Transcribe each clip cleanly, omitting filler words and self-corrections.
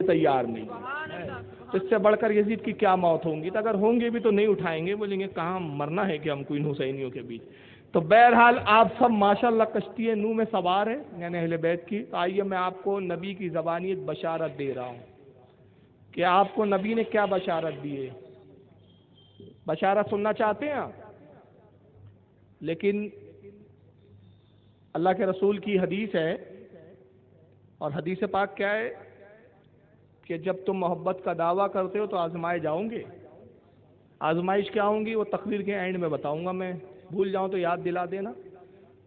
تیار نہیں، تو اس سے بڑھ کر یزید کی کیا موت ہوں گی؟ تو اگر ہوں گے بھی تو نہیں اٹھائیں گے، بولیں گے کہاں مرنا ہے کہ ہم کو ان حسینیوں کے بیچ۔ تو بہرحال آپ سب ماشاءاللہ کشتی نوح میں سوار ہیں، یعنی اہل بیت کی۔ تو آئیے میں آپ کو نبی کی زبانی ایک بشارت دے رہا ہوں کہ آپ کو نبی نے کیا بشارت دی ہے۔ بشارت سننا چاہتے ہیں آپ؟ لیکن اللہ کے رسول کی حدیث ہے، اور حدیث پاک کیا ہے کہ جب تم محبت کا دعویٰ کرتے ہو تو آزمائے جاؤں گے۔ آزمائش کیا ہوں گی وہ تقریر کے اینڈ میں بتاؤں گا، میں بھول جاؤں تو یاد دلا دینا۔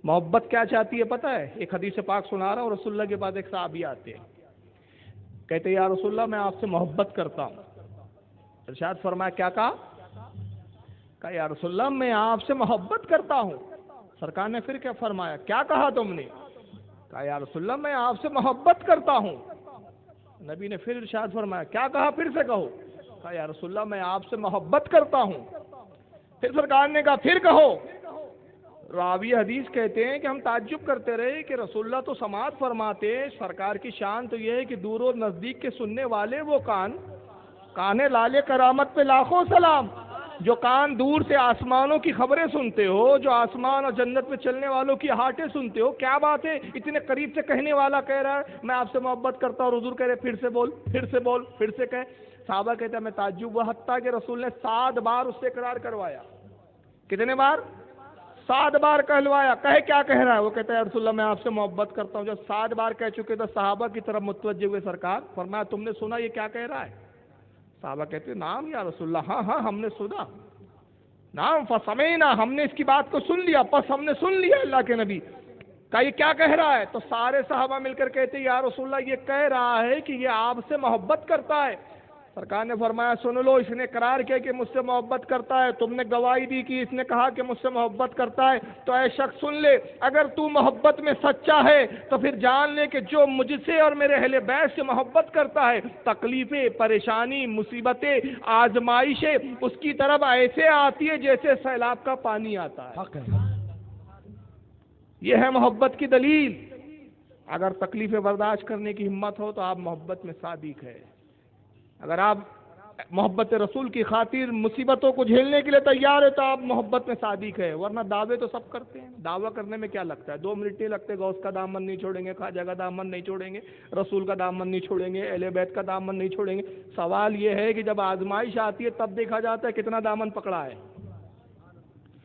محبت کیا چاہتی ہے پتہ ہے؟ ایک حدیث پاک سنا رہا ہوں، رسول اللہ کے پاس ایک صحابی آتے ہیں، کہتے یا رسول اللہ میں آپ سے محبت کرتا ہوں۔ ارشاد فرمایا کیا کہا یا رسول اللہ میں آپ سے محبت کرتا ہوں۔ سرکار نے پھر کیا فرمایا؟ کیا کہا تم نے؟ کہا یا رسول اللہ میں آپ سے محبت کرتا ہوں۔ نبی نے پھر ارشاد فرمایا کیا کہا؟ پھر سے کہو۔ کہا یا رسول اللہ میں آپ سے محبت کرتا ہوں۔ پھر سرکار نے کہا پھر کہو۔ راوی حدیث کہتے ہیں کہ ہم تعجب کرتے رہے کہ رسول اللہ تو سماعت فرماتے، سرکار کی شان تو یہ ہے کہ دور و نزدیک کے سننے والے وہ کان لالے کرامت پہ لاکھوں سلام، جو کان دور سے آسمانوں کی خبریں سنتے ہو، جو آسمان اور جنت میں چلنے والوں کی ہاٹیں سنتے ہو، کیا بات ہے اتنے قریب سے کہنے والا کہہ رہا ہے میں آپ سے محبت کرتا ہوں، اور حضور کہہ رہے پھر سے بول پھر سے بول پھر سے کہہ۔ صحابہ کہتے ہیں میں تعجب ہوا، حتیٰ کہ رسول نے 7 بار اس سے اقرار کروایا۔ کتنے بار؟ 7 بار کہلوایا۔ کہے کیا کہہ رہا ہے؟ وہ کہتا ہے رسول اللہ میں آپ سے محبت کرتا ہوں۔ جب 7 بار کہہ چکے تو صحابہ کی طرف متوجہ ہوئے، سرکار فرمایا تم نے سنا یہ کیا کہہ رہا ہے؟ صحابہ کہتے ہیں نعم یا رسول اللہ، ہاں ہاں ہم نے سنا، نعم فسمعنا، ہم نے اس کی بات کو سن لیا، پس ہم نے سن لیا اللہ کے نبی کا یہ کیا کہہ رہا ہے۔ تو سارے صحابہ مل کر کہتے ہیں یا رسول اللہ یہ کہہ رہا ہے کہ یہ آپ سے محبت کرتا ہے۔ سرکار نے فرمایا سن لو، اس نے اقرار کیا کہ مجھ سے محبت کرتا ہے، تم نے گواہی دی کہ اس نے کہا کہ مجھ سے محبت کرتا ہے، تو اے شخص سن لے، اگر تو محبت میں سچا ہے تو پھر جان لے کہ جو مجھ سے اور میرے اہل بیت سے محبت کرتا ہے، تکلیفیں، پریشانی، مصیبتیں، آزمائشیں اس کی طرف ایسے آتی ہے جیسے سیلاب کا پانی آتا ہے۔ یہ ہے محبت کی دلیل۔ اگر تکلیفیں برداشت کرنے کی ہمت ہو تو آپ محبت میں صادق ہے۔ اگر آپ محبت رسول کی خاطر مصیبتوں کو جھیلنے کے لیے تیار ہے تو آپ محبت میں صادق ہے، ورنہ دعوے تو سب کرتے ہیں۔ دعویٰ کرنے میں کیا لگتا ہے؟ 2 منٹ نہیں لگتے، غوث کا دامن نہیں چھوڑیں گے، خواجہ کا دامن نہیں چھوڑیں گے، رسول کا دامن نہیں چھوڑیں گے، اہل بیت کا دامن نہیں چھوڑیں گے۔ سوال یہ ہے کہ جب آزمائش آتی ہے تب دیکھا جاتا ہے کتنا دامن پکڑا ہے۔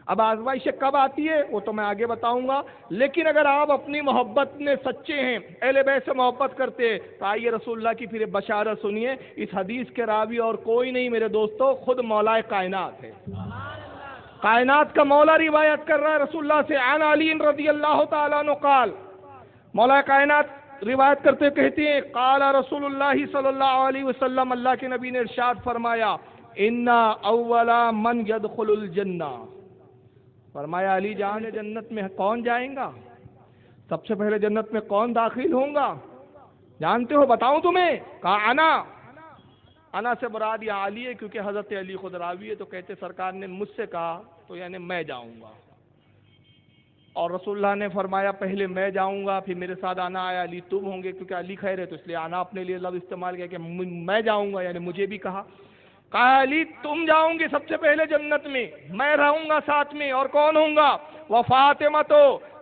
اب آزمائش کب آتی ہے وہ تو میں آگے بتاؤں گا، لیکن اگر آپ اپنی محبت میں سچے ہیں، اہل بیت سے محبت کرتے ہیں، تو آئیے رسول اللہ کی پھر بشارت سنیے۔ اس حدیث کے راوی اور کوئی نہیں میرے دوستو، خود مولا کائنات ہے۔ کائنات کا مولا روایت کر رہا ہے رسول اللہ سے، عن علی رضی اللہ تعالیٰ عنہ قال، مولا کائنات روایت کرتے کہتے ہیں قال رسول اللہ صلی اللہ علیہ وسلم، اللہ کے نبی نے ارشاد فرمایا ان اول من يدخل الجنہ، فرمایا علی جان جنت میں کون جائیں گا؟ سب سے پہلے جنت میں کون داخل ہوں گا؟ جانتے ہو؟ بتاؤں تمہیں؟ کہا انا سے مراد یہ علی ہے، کیونکہ حضرت علی خود راوی ہے، تو کہتے سرکار نے مجھ سے کہا تو یعنی میں جاؤں گا، اور رسول اللہ نے فرمایا پہلے میں جاؤں گا پھر میرے ساتھ آنا آیا علی تم ہوں گے، کیونکہ علی خیر ہے تو اس لیے آنا اپنے لیے لفظ استعمال کیا کہ میں جاؤں گا، یعنی مجھے بھی کہا علی تم جاؤں گے سب سے پہلے جنت میں رہوں گا ساتھ میں، اور کون ہوں گا؟ وفاطمہ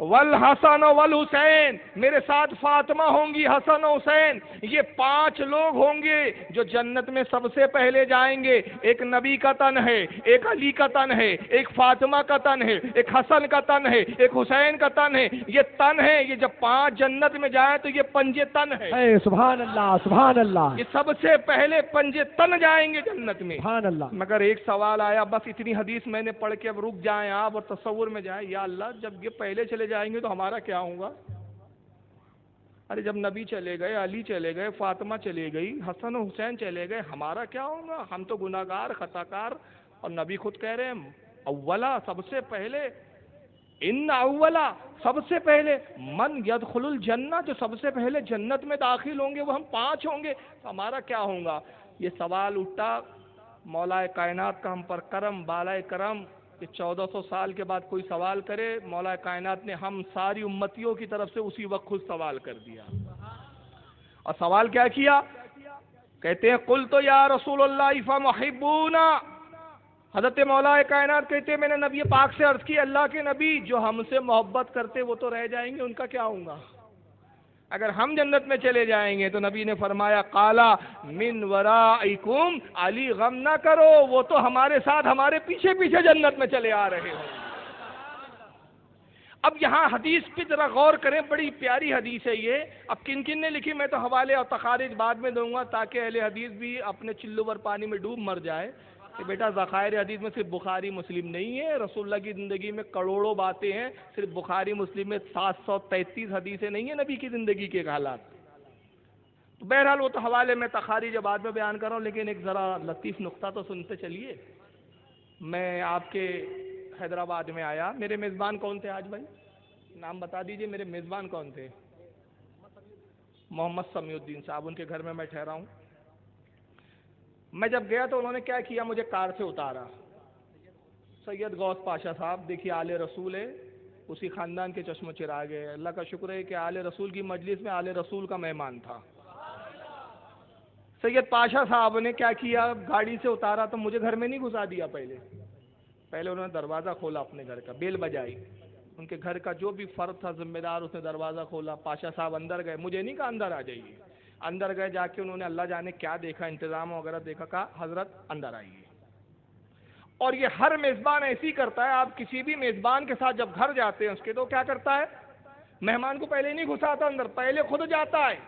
والحسن والحسین، میرے ساتھ فاطمہ ہوں گی، حسن و حسین، یہ 5 لوگ ہوں گے جو جنت میں سب سے پہلے جائیں گے۔ ایک نبی کا تن ہے، ایک علی کا تن ہے، ایک فاطمہ کا تن ہے، ایک حسن کا تن ہے، ایک حسین کا تن ہے۔ یہ تن ہے، یہ جب 5 جنت میں جائیں تو یہ پنجے تن ہے۔ سبحان اللہ سبحان اللہ، یہ سب سے پہلے پنجے تن جائیں گے جنت میں۔ سبحان اللہ۔ مگر ایک سوال آیا، بس اتنی حدیث میں نے پڑھ کے اب رک جائیں آپ اور تصور میں جائیں، یا اللہ جب یہ پہلے چلے جائیں گے تو ہمارا کیا ہوگا؟ ارے جب نبی چلے گئے، علی چلے گئے، فاطمہ چلے گئی، حسن و حسین چلے گئے، ہمارا کیا ہوگا؟ ہم تو گناہگار خطا کار، اور نبی خود کہہ رہے ہیں اولا سب سے پہلے، ان اولا سب سے پہلے، من یدخل الجنہ جو سب سے پہلے جنت میں داخل ہوں گے وہ ہم 5 ہوں گے، تو ہمارا کیا ہوگا؟ یہ سوال اٹھا، مولا کائنات کا ہم پر کرم، بالائے کرم کہ 1400 سال کے بعد کوئی سوال کرے، مولا کائنات نے ہم ساری امتیوں کی طرف سے اسی وقت خود سوال کر دیا۔ اور سوال کیا کیا؟ کہتے ہیں قل تو یا رسول اللہ فمحبونا، حضرت مولا کائنات کہتے ہیں میں نے نبی پاک سے عرض کی اللہ کے نبی جو ہم سے محبت کرتے وہ تو رہ جائیں گے، ان کا کیا ہوگا؟ اگر ہم جنت میں چلے جائیں گے تو نبی نے فرمایا قالا من ورائکم، علی غم نہ کرو، وہ تو ہمارے ساتھ ہمارے پیچھے پیچھے جنت میں چلے آ رہے ہوں۔ اب یہاں حدیث پہ ذرا غور کریں، بڑی پیاری حدیث ہے یہ۔ اب کن کن نے لکھی میں تو حوالے اور تخارج بعد میں دوں گا تاکہ اہل حدیث بھی اپنے چلو ور پانی میں ڈوب مر جائے کہ بیٹا ذخائر حدیث میں صرف بخاری مسلم نہیں ہے، رسول اللہ کی زندگی میں کروڑوں باتیں ہیں، صرف بخاری مسلم میں 733 حدیثیں نہیں ہیں نبی کی زندگی کے حالات۔ تو بہرحال وہ تو حوالے میں تخارج بعد میں بیان کر رہا ہوں، لیکن ایک ذرا لطیف نقطہ تو سنتے چلیے۔ میں آپ کے حیدرآباد میں آیا، میرے میزبان کون تھے آج بھائی؟ نام بتا دیجئے، میرے میزبان کون تھے؟ محمد سمیع الدین صاحب، ان کے گھر میں ٹھہرا ہوں۔ میں جب گیا تو انہوں نے کیا کیا، مجھے کار سے اتارا۔ سید غوث پاشا صاحب دیکھیے آل رسول ہے، اسی خاندان کے چشم و چراغ ہے، اللہ کا شکر ہے کہ آل رسول کی مجلس میں آل رسول کا مہمان تھا۔ سید پاشا صاحب نے کیا کیا، گاڑی سے اتارا تو مجھے گھر میں نہیں گھسا دیا، پہلے انہوں نے دروازہ کھولا اپنے گھر کا، بیل بجائی، ان کے گھر کا جو بھی فرد تھا ذمہ دار اس نے دروازہ کھولا، پاشا صاحب اندر گئے، مجھے نہیں کہا اندر آ جائیے، اندر گئے، جا کے انہوں نے اللہ جانے کیا دیکھا، انتظام وغیرہ دیکھا، کہا حضرت اندر آئیے۔ اور یہ ہر میزبان ایسی کرتا ہے، آپ کسی بھی میزبان کے ساتھ جب گھر جاتے ہیں اس کے تو کیا کرتا ہے، مہمان کو پہلے نہیں گھساتا اندر، پہلے خود جاتا ہے،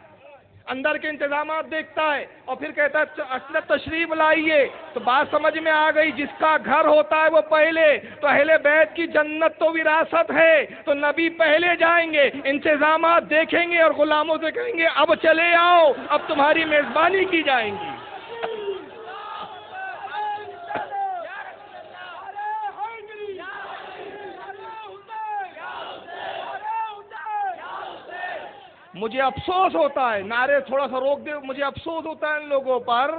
اندر کے انتظامات دیکھتا ہے اور پھر کہتا ہے اصل تشریف لائیے۔ تو بات سمجھ میں آ گئی، جس کا گھر ہوتا ہے وہ پہلے، تو اہل بیت کی جنت تو وراثت ہے، تو نبی پہلے جائیں گے، انتظامات دیکھیں گے اور غلاموں سے کہیں گے اب چلے آؤ، اب تمہاری میزبانی کی جائیں گی۔ مجھے افسوس ہوتا ہے، نعرے تھوڑا سا روک دے، مجھے افسوس ہوتا ہے ان لوگوں پر۔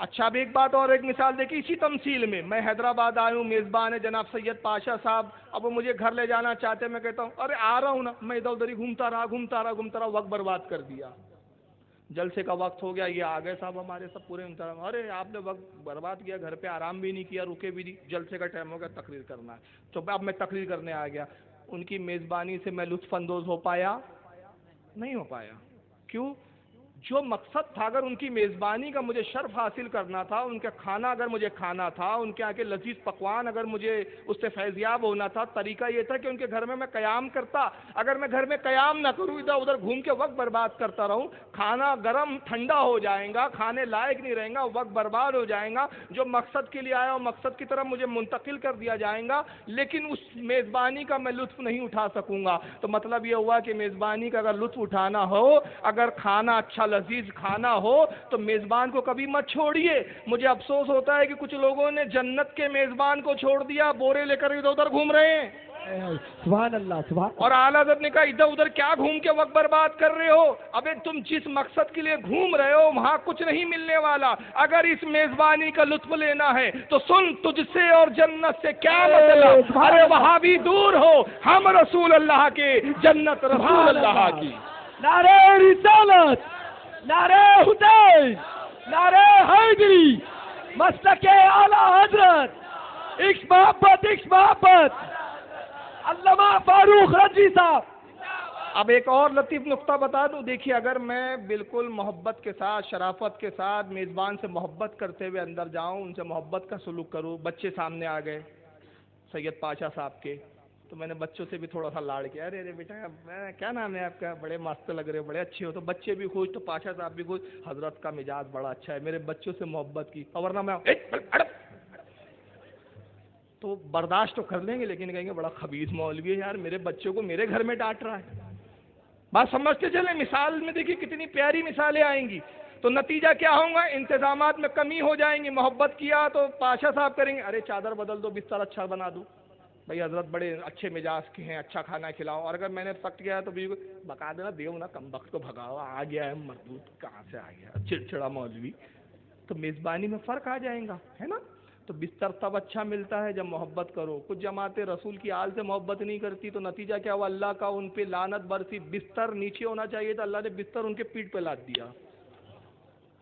اچھا اب ایک بات اور، ایک مثال دیکھیں اسی تمثیل میں، میں حیدرآباد آیا ہوں، میزبان ہے جناب سید پاشا صاحب، اب وہ مجھے گھر لے جانا چاہتے ہیں، میں کہتا ہوں ارے آ رہا ہوں نا، میں ادھر ادھر ہی گھومتا رہا، وقت برباد کر دیا، جلسے کا وقت ہو گیا، یہ آ گئے صاحب ہمارے سب پورے انتظام، ارے آپ نے وقت برباد کیا، گھر پہ آرام بھی نہیں کیا، رکے بھی نہیں، جلسے کا ٹائم ہو گیا، تقریر کرنا ہے، تو اب میں تقریر کرنے آ گیا، ان کی میزبانی سے میں لطف اندوز ہو پایا؟ نہیں ہو پایا۔ کیوں؟ جو مقصد تھا، اگر ان کی میزبانی کا مجھے شرف حاصل کرنا تھا، ان کا کھانا اگر مجھے کھانا تھا، ان کے آگے لذیذ پکوان اگر مجھے اس سے فیضیاب ہونا تھا، طریقہ یہ تھا کہ ان کے گھر میں قیام کرتا، اگر میں گھر میں قیام نہ کروں، ادھر ادھر گھوم کے وقت برباد کرتا رہوں، کھانا گرم ٹھنڈا ہو جائے گا، کھانے لائق نہیں رہے گا، وقت برباد ہو جائے گا، جو مقصد کے لیے آیا ہوں مقصد کی طرف مجھے منتقل کر دیا جائے گا، لیکن اس میزبانی کا میں لطف نہیں اٹھا سکوں گا۔ تو مطلب یہ ہوا کہ میزبانی کا اگر لطف اٹھانا ہو، اگر کھانا اچھا لذیذ کھانا ہو تو میزبان کو کبھی مت چھوڑیے۔ مجھے افسوس ہوتا ہے کہ کچھ لوگوں نے جنت کے میزبان کو چھوڑ دیا، بورے لے کر ادھر ادھر گھوم رہے ہیں، سبحان اللہ سبحان اللہ۔ اور اعلیٰ حضرت نے کہا ادھر ادھر کیا گھوم کے وقت برباد کر رہے ہو، ابے تم جس مقصد کے لیے گھوم رہے ہو وہاں کچھ نہیں ملنے والا، اگر اس میزبانی کا لطف لینا ہے تو سن، تجھ سے اور جنت سے کیا مطلب، ارے وہاں بھی دور ہو، ہم رسول اللہ کے، جنت رسول اللہ کی۔ نعرہ رسالت، نعرہ حسین، نعرہ حیدری، مسلک اعلیٰ حضرت، عشق محبت، علامہ فاروق رضوی صاحب۔ اب ایک اور لطیف نقطہ بتا دوں، دیکھیے اگر میں بالکل محبت کے ساتھ، شرافت کے ساتھ میزبان سے محبت کرتے ہوئے اندر جاؤں، ان سے محبت کا سلوک کروں، بچے سامنے آ گئے سید پاشا صاحب کے، تو میں نے بچوں سے بھی تھوڑا سا لاڑ کیا، ارے بیٹا کیا نام ہے آپ کا، بڑے مست لگ رہے ہو، بڑے اچھے ہو، تو بچے بھی خوش، تو پاشا صاحب بھی خوش، حضرت کا مزاج بڑا اچھا ہے، میرے بچوں سے محبت کی، اور ورنہ میں تو برداشت تو کر لیں گے، لیکن کہیں گے بڑا خبیث مولوی ہے یار، میرے بچوں کو میرے گھر میں ڈانٹ رہا ہے۔ بات سمجھتے چلیں، مثال میں دیکھیے کتنی پیاری مثالیں آئیں گی، تو نتیجہ کیا ہوگا، انتظامات میں کمی ہو جائیں گی، محبت کیا تو پاشا صاحب کریں گے ارے چادر بدل دو، بستر اچھا بنا دو، بھائی حضرت بڑے اچھے مزاج کے ہیں، اچھا کھانا کھلاؤ، اور اگر میں نے پکٹ گیا تو بتا دینا دیو نا، کم وقت کو بھگاؤ، آ گیا ہے مردود، کہاں سے آ گیا چڑچڑا مولوی، تو میزبانی میں فرق آ جائے گا، ہے نا۔ تو بستر تب اچھا ملتا ہے جب محبت کرو۔ کچھ جماعتیں رسول کی آل سے محبت نہیں کرتی، تو نتیجہ کیا ہوا، اللہ کا ان پہ لعنت برسی، بستر نیچے ہونا چاہیے تھا، اللہ نے بستر ان کے پیٹھ پہ لاد دیا۔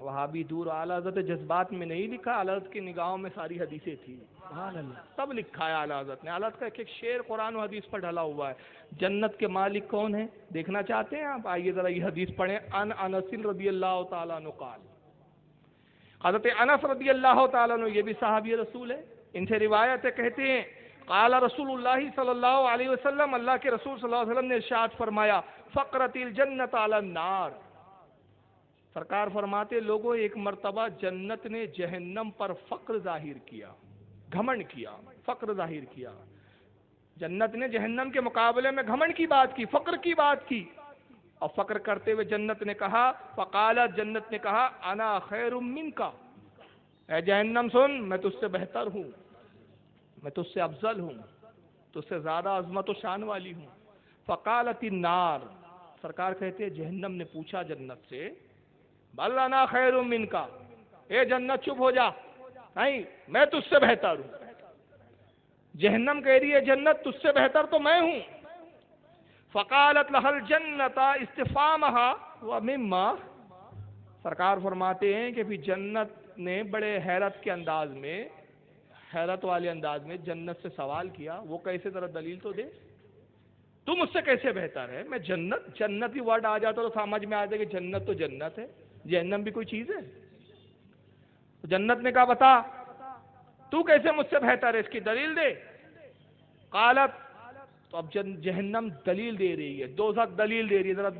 وہابی دور اعلیٰ حضرت جذبات میں نہیں لکھا، اعلیٰ حضرت کی نگاہوں میں ساری حدیثیں تھیں، سبحان اللہ، تب لکھا ہے اعلیٰ حضرت نے۔ اعلیٰ حضرت کا ایک ایک شعر قرآن و حدیث پر ڈھلا ہوا ہے۔ جنت کے مالک کون ہیں دیکھنا چاہتے ہیں آپ؟ آئیے ذرا یہ حدیث پڑھیں۔ ان انس رضی اللہ تعالیٰ عنہ قال، حضرت انس رضی اللہ تعالیٰ عنہ یہ بھی صحابی رسول ہے، ان سے روایت ہے، کہتے ہیں قال رسول اللہ صلی اللہ علیہ وسلم، اللہ کے رسول صلی اللہ علیہ وسلم نے ارشاد فرمایا فقرت الجنت علی النار، سرکار فرماتے لوگوں ایک مرتبہ جنت نے جہنم پر فقر ظاہر کیا، گھمنڈ کیا، فقر ظاہر کیا۔ جنت نے جہنم کے مقابلے میں گھمنڈ کی بات کی، فقر کی بات کی، اور فقر کرتے ہوئے جنت نے کہا، فقالت، جنت نے کہا انا خیر منک، اے جہنم سن، میں تجھ سے بہتر ہوں، میں تجھ سے افضل ہوں، تجھ سے زیادہ عظمت و شان والی ہوں۔ فقالت النار، سرکار کہتے ہیں جہنم نے پوچھا جنت سے، بل انا خیر منک، اے جنت چپ ہو جا، نہیں میں تجھ سے بہتر ہوں۔ جہنم کہہ رہی ہے جنت تجھ سے بہتر تو میں ہوں۔ فقالت لها الجنت استفامها ومما، سرکار فرماتے ہیں کہ پھر جنت نے بڑے حیرت کے انداز میں، حیرت والے انداز میں جنت سے سوال کیا، وہ کیسے ذرا دلیل تو دے، تو مجھ سے کیسے بہتر ہے؟ میں جنت، جنت ہی ورڈ آ جاتا تو سمجھ میں آ جائے کہ جنت تو جنت ہے، جہنم بھی کوئی چیز ہے؟ جنت نے کہا بتا تو کیسے مجھ سے بہتر ہے، اس کی دلیل دے۔ قالت، تو اب جہنم دلیل دے رہی ہے، دوزخ دلیل دے رہی ہے، ذرا